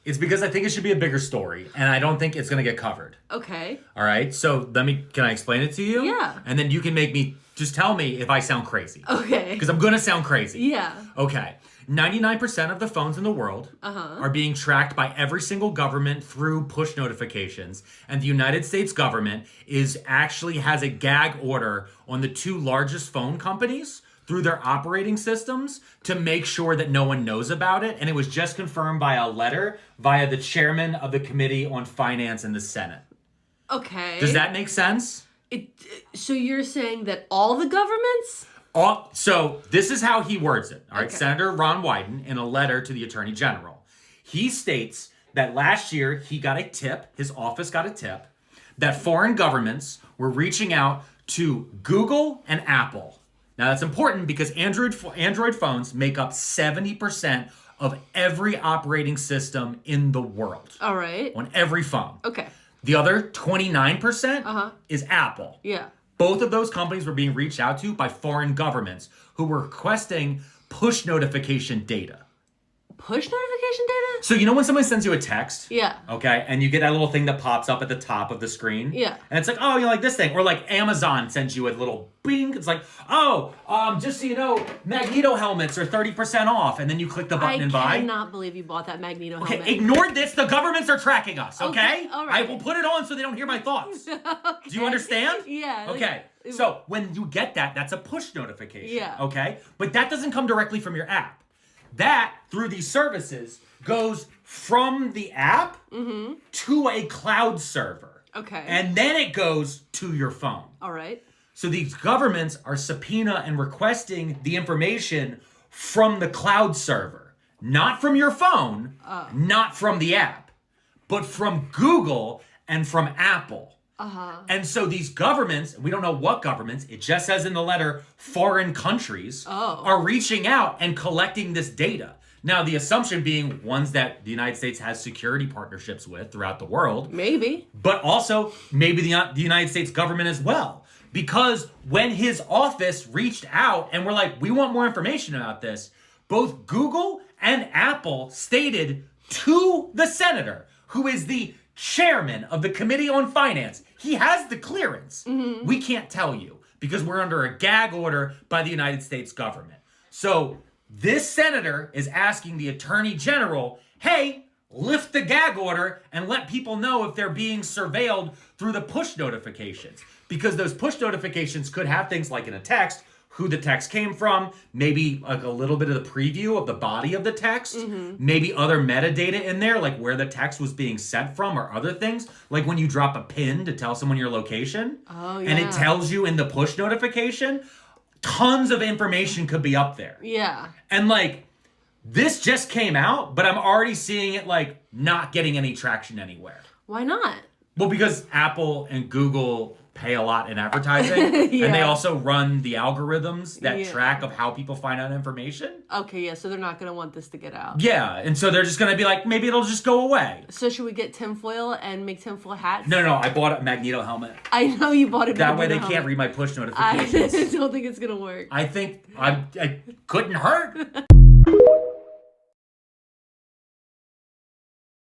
It's because I think it should be a bigger story, and I don't think it's going to get covered. Okay. All right? So can I explain it to you? Yeah. And then you can just tell me if I sound crazy. Okay. Because I'm going to sound crazy. Yeah. Okay. 99% of the phones in the world are being tracked by every single government through push notifications. And the United States government has a gag order on the two largest phone companies through their operating systems to make sure that no one knows about it. And it was just confirmed by a letter via the chairman of the Committee on Finance in the Senate. Okay. Does that make sense? So you're saying that all the governments? So this is how he words it. All right, Okay. Senator Ron Wyden, in a letter to the Attorney General, he states that last year his office got a tip, that foreign governments were reaching out to Google and Apple. Now that's important because Android phones make up 70% of every operating system in the world. All right. On every phone. Okay. The other 29% is Apple. Yeah. Both of those companies were being reached out to by foreign governments who were requesting push notification data. Push notification data? So you know when someone sends you a text? Yeah. Okay, and you get that little thing that pops up at the top of the screen? Yeah. And it's like, oh, you like this thing. Or like Amazon sends you a little bing. It's like, oh, just so you know, Magneto helmets are 30% off. And then you click the button and buy. I cannot believe you bought that Magneto helmet. Okay, ignore this. The governments are tracking us, okay? All right. I will put it on so they don't hear my thoughts. Okay. Do you understand? Yeah. Okay. So when you get that, that's a push notification. Yeah. Okay? But that doesn't come directly from your app. That, through these services, goes from the app to a cloud server. Okay. And then it goes to your phone. All right. So these governments are subpoena and requesting the information from the cloud server. Not from your phone, not from the app, but from Google and from Apple. And so these governments, we don't know what governments, it just says in the letter, foreign countries are reaching out and collecting this data. Now, the assumption being ones that the United States has security partnerships with throughout the world. Maybe. But also maybe the United States government as well. Because when his office reached out and were like, we want more information about this, both Google and Apple stated to the senator, who is the chairman of the Committee on Finance, he has the clearance. We can't tell you because we're under a gag order by the United States government. So this senator is asking the Attorney General, hey, lift the gag order and let people know if they're being surveilled through the push notifications. Because those push notifications could have things like in a text, who the text came from, maybe like a little bit of the preview of the body of the text, maybe other metadata in there, like where the text was being sent from or other things, like when you drop a pin to tell someone your location, and it tells you in the push notification, tons of information could be up there. Yeah. And like, this just came out, but I'm already seeing it like not getting any traction anywhere. Why not? Well, because Apple and Google pay a lot in advertising, Yeah. and they also run the algorithms that track of how people find out information. Okay, yeah, so they're not going to want this to get out. Yeah, and so they're just going to be like, maybe it'll just go away. So should we get tinfoil and make tinfoil hats? No, I bought a Magneto helmet. I know you bought it. That way they can't read my push I notifications. don't think it's going to work. I think it couldn't hurt.